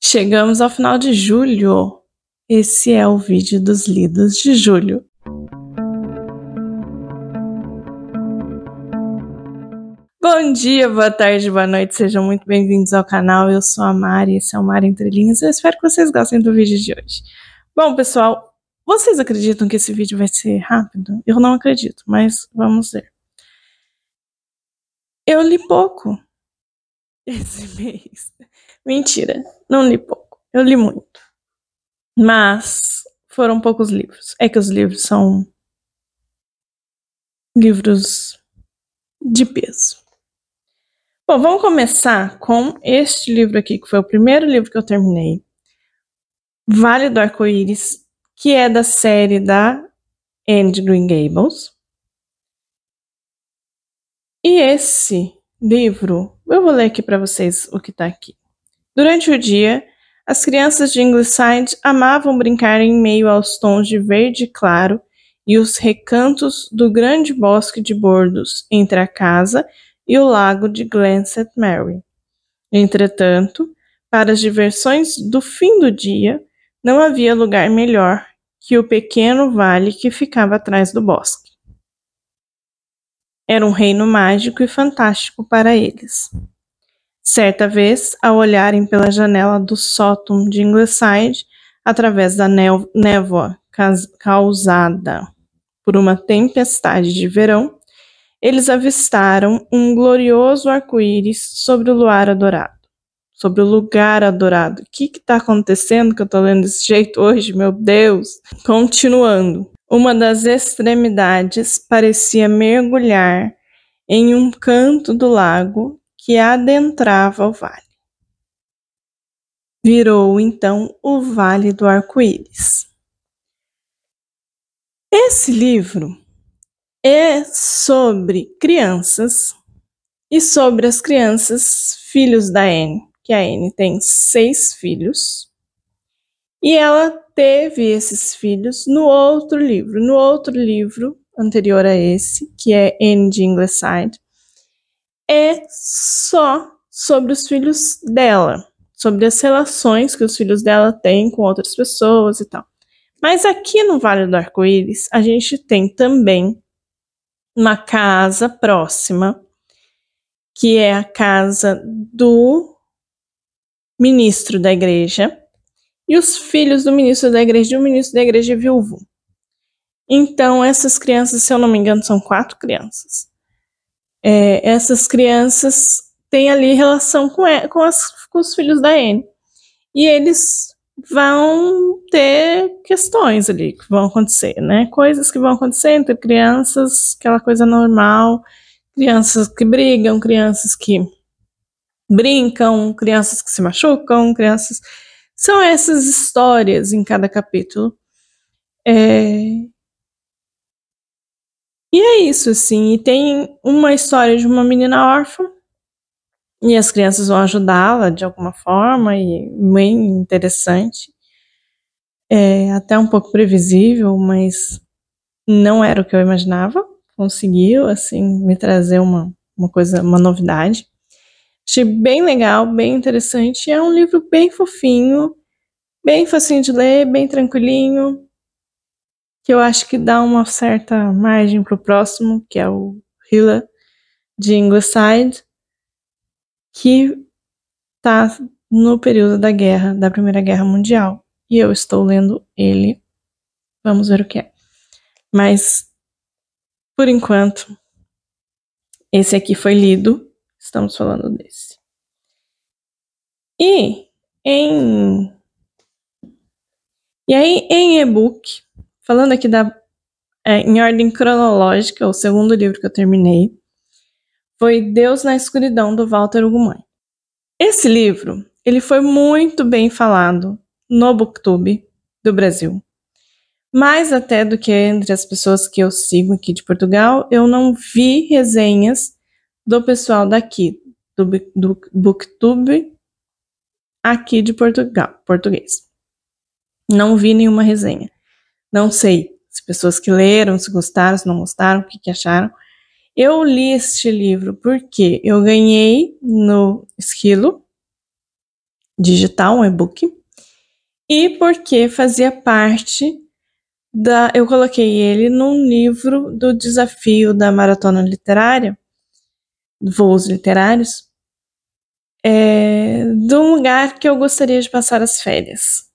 Chegamos ao final de julho. Esse é o vídeo dos lidos de julho. Bom dia, boa tarde, boa noite, sejam muito bem-vindos ao canal. Eu sou a Mari, esse é o Mari Entre Linhas. Eu espero que vocês gostem do vídeo de hoje. Bom, pessoal, vocês acreditam que esse vídeo vai ser rápido? Eu não acredito, mas vamos ver. Eu li pouco esse mês. Mentira, não li pouco, eu li muito. Mas foram poucos livros. É que os livros são livros de peso. Bom, vamos começar com este livro aqui, que foi o primeiro livro que eu terminei. Vale do Arco-Íris, que é da série da Anne de Green Gables. E esse livro, eu vou ler aqui para vocês o que está aqui. Durante o dia, as crianças de Ingleside amavam brincar em meio aos tons de verde claro e os recantos do grande bosque de bordos entre a casa e o lago de Glen St. Mary. Entretanto, para as diversões do fim do dia, não havia lugar melhor que o pequeno vale que ficava atrás do bosque. Era um reino mágico e fantástico para eles. Certa vez, ao olharem pela janela do sótão de Ingleside, através da névoa causada por uma tempestade de verão, eles avistaram um glorioso arco-íris sobre o lugar adorado. Sobre o lugar adorado. O que está acontecendo que eu estou lendo desse jeito hoje, meu Deus? Continuando. Uma das extremidades parecia mergulhar em um canto do lago que adentrava o vale. Virou, então, o Vale do Arco-Íris. Esse livro é sobre crianças e sobre as crianças filhos da Anne, que a Anne tem 6 filhos, e ela teve esses filhos no outro livro anterior a esse, que é Anne de Ingleside, é só sobre os filhos dela, sobre as relações que os filhos dela têm com outras pessoas e tal. Mas aqui no Vale do Arco-Íris, a gente tem também uma casa próxima, que é a casa do ministro da igreja, e os filhos do ministro da igreja e o ministro da igreja é viúvo. Então, essas crianças, se eu não me engano, são 4 crianças. Essas crianças têm ali relação com os filhos da Anne. E eles vão ter questões ali que vão acontecer, né? Coisas que vão acontecer entre crianças, aquela coisa normal. Crianças que brigam, crianças que brincam, crianças que se machucam, crianças... São essas histórias em cada capítulo. E é isso, assim. E tem uma história de uma menina órfã, e as crianças vão ajudá-la de alguma forma, e bem interessante. Até um pouco previsível, mas não era o que eu imaginava. Conseguiu, assim, me trazer uma coisa, uma novidade. Achei bem legal, bem interessante. É um livro bem fofinho, bem facinho de ler, bem tranquilinho, que eu acho que dá uma certa margem para o próximo, que é o Hila de Ingleside, que está no período da Primeira Guerra Mundial. E eu estou lendo ele. Vamos ver o que é. Mas, por enquanto, esse aqui foi lido. Estamos falando desse. E aí, em e-book, falando aqui em ordem cronológica, o segundo livro que eu terminei foi Deus na Escuridão, do Walter Ugumãe. Esse livro, ele foi muito bem falado no Booktube do Brasil. Mais até do que entre as pessoas que eu sigo aqui de Portugal, eu não vi resenhas do pessoal daqui, do Booktube aqui de Portugal, português. Não vi nenhuma resenha. Não sei se pessoas que leram, se gostaram, se não gostaram, o que acharam. Eu li este livro porque eu ganhei no Esquilo digital, um e-book, e porque fazia parte eu coloquei ele num livro do desafio da maratona literária, voos literários, de um lugar que eu gostaria de passar as férias.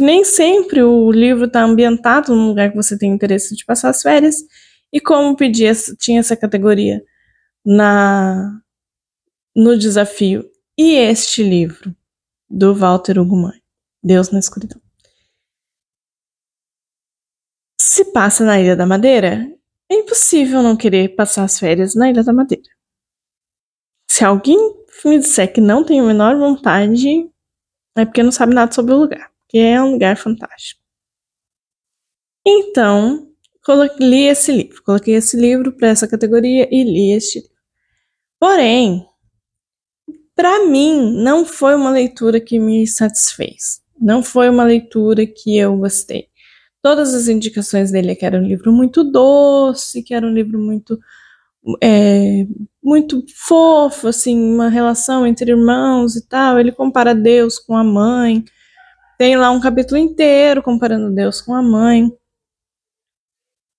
Nem sempre o livro está ambientado num lugar que você tem interesse de passar as férias, e como tinha essa categoria no desafio, e este livro do Walter Ugumãe, Deus na Escuridão, se passa na Ilha da Madeira, é impossível não querer passar as férias na Ilha da Madeira. Se alguém me disser que não tem a menor vontade, é porque não sabe nada sobre o lugar, porque é um lugar fantástico. Então, coloquei esse livro para essa categoria e li este livro. Porém, para mim, não foi uma leitura que me satisfez. Não foi uma leitura que eu gostei. Todas as indicações dele é que era um livro muito doce, que era um livro muito muito fofo, assim, uma relação entre irmãos e tal. Ele compara Deus com a mãe. Tem lá um capítulo inteiro comparando Deus com a mãe.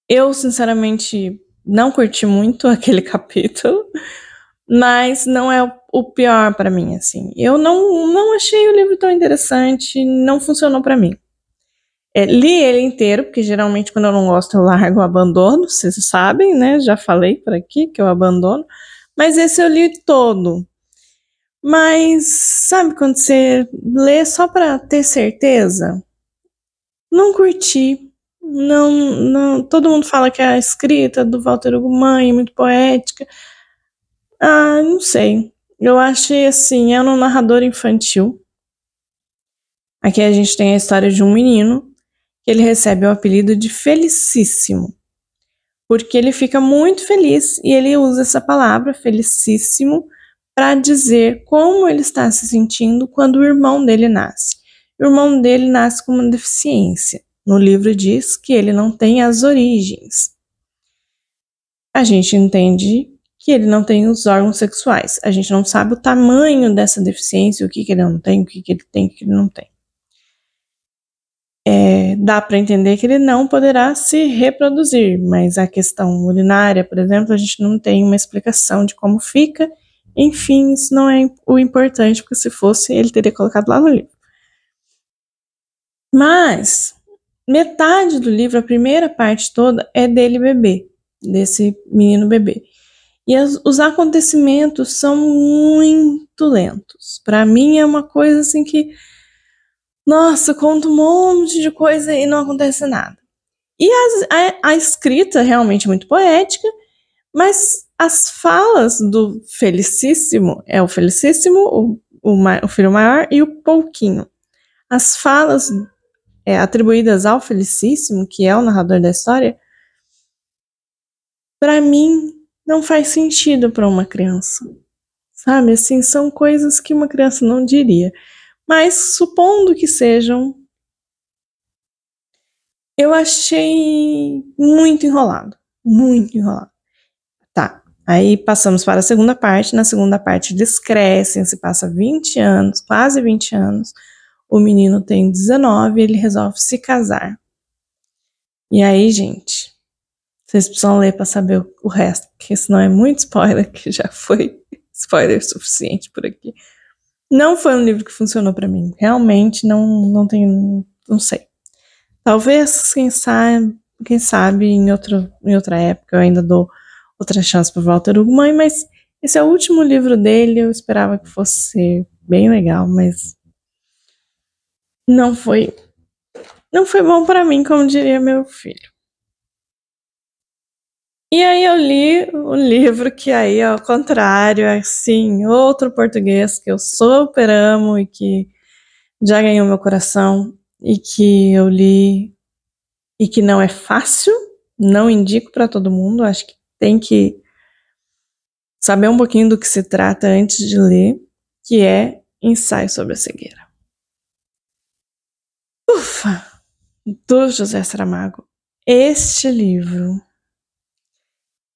Eu, sinceramente, não curti muito aquele capítulo, mas não é o pior para mim, assim. Eu não achei o livro tão interessante, não funcionou para mim. Li ele inteiro, porque geralmente quando eu não gosto eu largo, eu abandono, vocês sabem, né? Já falei por aqui que eu abandono. Mas esse eu li todo. Mas sabe quando você lê só para ter certeza? Não curti. Não, todo mundo fala que a escrita do Walter Ugumãe é muito poética. Não sei. Eu achei assim, é um narrador infantil. Aqui a gente tem a história de um menino que ele recebe o apelido de Felicíssimo, porque ele fica muito feliz e ele usa essa palavra, felicíssimo, para dizer como ele está se sentindo quando o irmão dele nasce. O irmão dele nasce com uma deficiência. No livro diz que ele não tem as origens. A gente entende que ele não tem os órgãos sexuais. A gente não sabe o tamanho dessa deficiência, o que ele não tem, o que ele tem, o que ele não tem. Dá para entender que ele não poderá se reproduzir, mas a questão urinária, por exemplo, a gente não tem uma explicação de como fica. Enfim, isso não é o importante, porque se fosse, ele teria colocado lá no livro. Mas metade do livro, a primeira parte toda, é dele bebê, desse menino bebê. E os acontecimentos são muito lentos. Para mim é uma coisa assim que, nossa, conta um monte de coisa e não acontece nada. E a escrita é realmente muito poética, mas as falas do Felicíssimo, o Felicíssimo, o filho maior, e o Pouquinho. As falas atribuídas ao Felicíssimo, que é o narrador da história, para mim não faz sentido para uma criança. Sabe, assim, são coisas que uma criança não diria. Mas supondo que sejam, eu achei muito enrolado. Muito enrolado. Tá, aí passamos para a segunda parte. Na segunda parte eles crescem, se passa 20 anos, quase 20 anos. O menino tem 19 e ele resolve se casar. E aí, gente, vocês precisam ler para saber o resto, porque senão é muito spoiler, que já foi spoiler suficiente por aqui. Não foi um livro que funcionou para mim. Realmente não tenho, não sei. Talvez, quem sabe em outra época eu ainda dou outra chance para Walter Ugumãe, mas esse é o último livro dele. Eu esperava que fosse bem legal, mas não foi bom para mim, como diria meu filho. E aí eu li um livro que aí, ao contrário, é assim, outro português que eu super amo e que já ganhou meu coração e que eu li e que não é fácil, não indico para todo mundo, acho que tem que saber um pouquinho do que se trata antes de ler, que é Ensaio sobre a Cegueira. Ufa! Do José Saramago. Este livro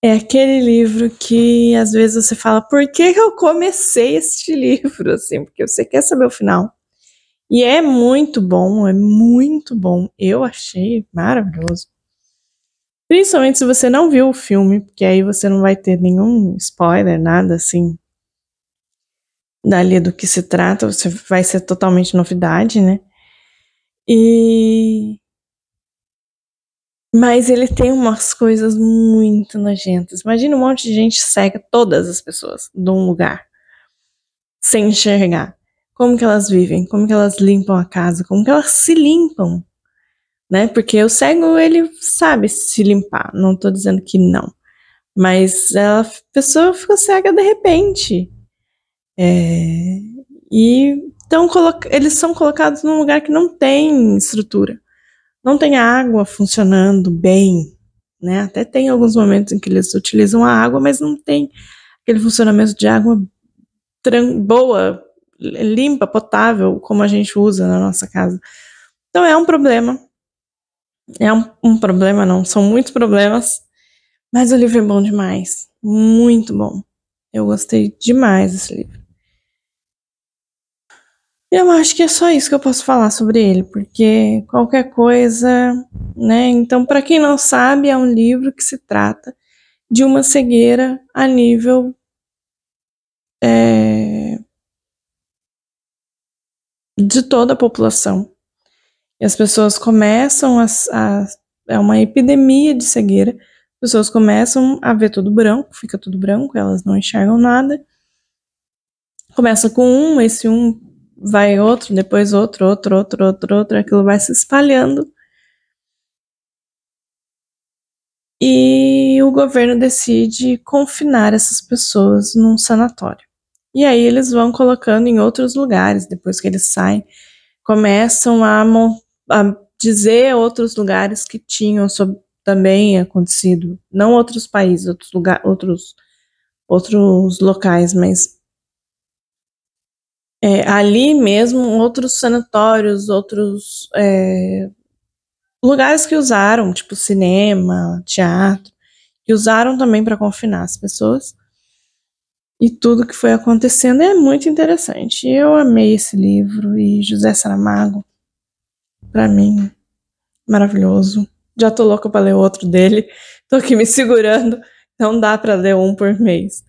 é aquele livro que às vezes você fala, por que eu comecei este livro? Assim, porque você quer saber o final. E é muito bom, é muito bom. Eu achei maravilhoso. Principalmente se você não viu o filme, porque aí você não vai ter nenhum spoiler, nada assim, dali do que se trata, você vai ser totalmente novidade, né? Mas ele tem umas coisas muito nojentas. Imagina um monte de gente cega todas as pessoas de um lugar, sem enxergar. Como que elas vivem? Como que elas limpam a casa? Como que elas se limpam? Né? Porque o cego, ele sabe se limpar. Não tô dizendo que não. Mas a pessoa ficou cega de repente. E eles são colocados num lugar que não tem estrutura. Não tem água funcionando bem, né? Até tem alguns momentos em que eles utilizam a água, mas não tem aquele funcionamento de água boa, limpa, potável, como a gente usa na nossa casa. Então é um problema. É um problema, não. São muitos problemas, mas o livro é bom demais. Muito bom. Eu gostei demais desse livro. Eu acho que é só isso que eu posso falar sobre ele, porque qualquer coisa, né? Então, para quem não sabe, é um livro que se trata de uma cegueira a nível de toda a população. E as pessoas começam é uma epidemia de cegueira. As pessoas começam a ver tudo branco, fica tudo branco, elas não enxergam nada. Começa com um, esse um vai outro, depois outro, aquilo vai se espalhando. E o governo decide confinar essas pessoas num sanatório. E aí eles vão colocando em outros lugares, depois que eles saem, começam a dizer outros lugares que tinham também acontecido, não outros países, outros locais, mas ali mesmo outros sanatórios, outros lugares que usaram, tipo cinema, teatro, que usaram também para confinar as pessoas. E tudo que foi acontecendo é muito interessante. Eu amei esse livro e José Saramago, para mim, maravilhoso. Já tô louca para ler outro dele. Tô aqui me segurando. Não dá para ler um por mês.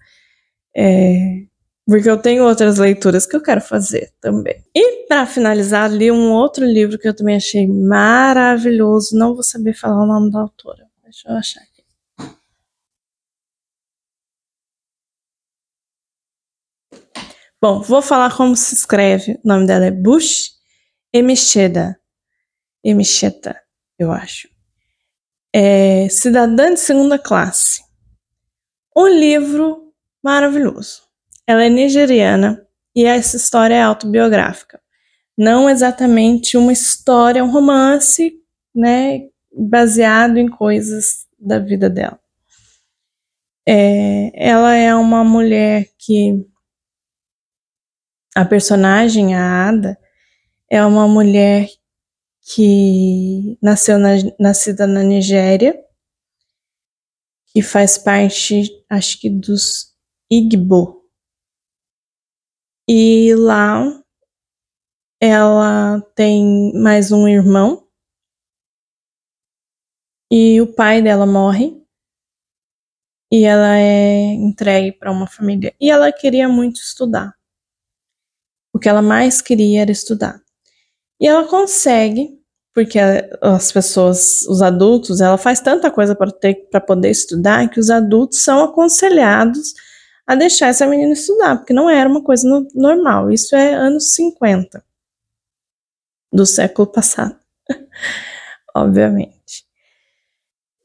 Porque eu tenho outras leituras que eu quero fazer também. E para finalizar, li um outro livro que eu também achei maravilhoso. Não vou saber falar o nome da autora. Deixa eu achar aqui. Bom, vou falar como se escreve. O nome dela é Bush Emecheda. Emecheta, eu acho. Cidadã de Segunda Classe. Um livro maravilhoso. Ela é nigeriana e essa história é autobiográfica. Não exatamente uma história, um romance, né, baseado em coisas da vida dela. Ela é uma mulher que a personagem, a Ada, é uma mulher que nascida na Nigéria, que faz parte, acho que dos Igbo. E lá ela tem mais um irmão e o pai dela morre e ela é entregue para uma família. E ela queria muito estudar. O que ela mais queria era estudar. E ela consegue, porque as pessoas, os adultos, ela faz tanta coisa para poder estudar que os adultos são aconselhados a deixar essa menina estudar, porque não era uma coisa normal. Isso é anos 50 do século passado, obviamente.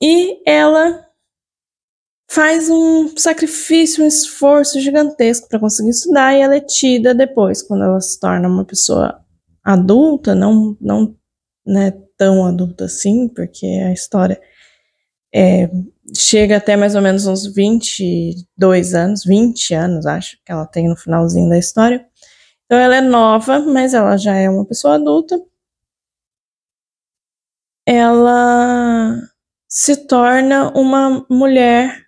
E ela faz um sacrifício, um esforço gigantesco para conseguir estudar e ela é tida depois, quando ela se torna uma pessoa adulta, não né, tão adulta assim, porque a história chega até mais ou menos uns 22 anos, 20 anos, acho que ela tem no finalzinho da história. Então ela é nova, mas ela já é uma pessoa adulta. Ela se torna uma mulher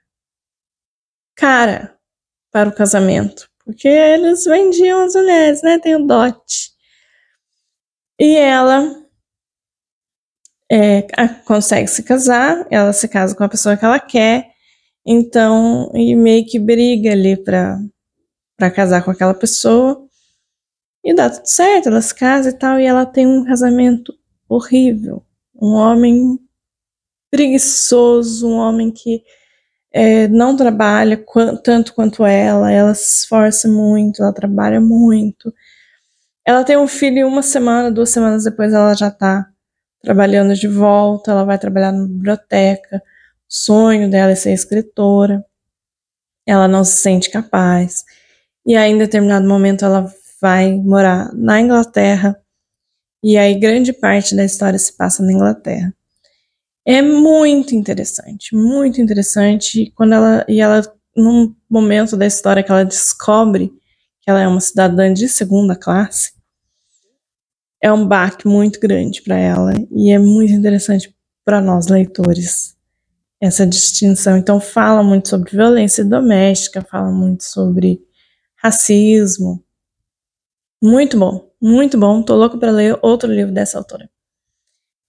cara para o casamento, porque eles vendiam as mulheres, né? Tem o dote. E ela consegue se casar, ela se casa com a pessoa que ela quer, então, e meio que briga ali pra casar com aquela pessoa, e dá tudo certo, ela se casa e tal, e ela tem um casamento horrível, um homem preguiçoso, um homem que não trabalha tanto quanto ela se esforça muito, ela trabalha muito. Ela tem um filho e 1 semana, 2 semanas depois ela já tá trabalhando de volta, ela vai trabalhar na biblioteca. O sonho dela é ser escritora. Ela não se sente capaz. E aí, em determinado momento, ela vai morar na Inglaterra. E aí, grande parte da história se passa na Inglaterra. É muito interessante, muito interessante. Ela, num momento da história que ela descobre que ela é uma cidadã de segunda classe, é um baque muito grande para ela e é muito interessante para nós leitores essa distinção. Então fala muito sobre violência doméstica, fala muito sobre racismo. Muito bom, muito bom. Tô louca para ler outro livro dessa autora.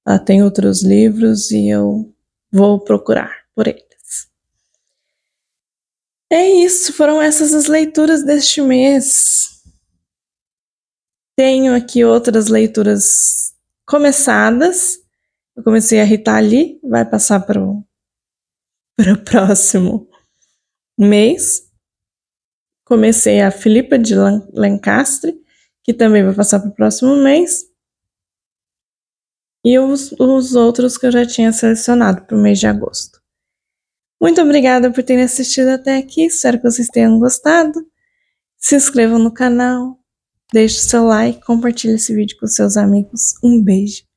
Ela tem outros livros e eu vou procurar por eles. É isso, foram essas as leituras deste mês. Tenho aqui outras leituras começadas. Eu comecei a Rita Lee, vai passar para o próximo mês. Comecei a Filipa de Lencastre, que também vai passar para o próximo mês. E os outros que eu já tinha selecionado para o mês de agosto. Muito obrigada por terem assistido até aqui. Espero que vocês tenham gostado. Se inscrevam no canal, deixe o seu like, compartilhe esse vídeo com seus amigos. Um beijo.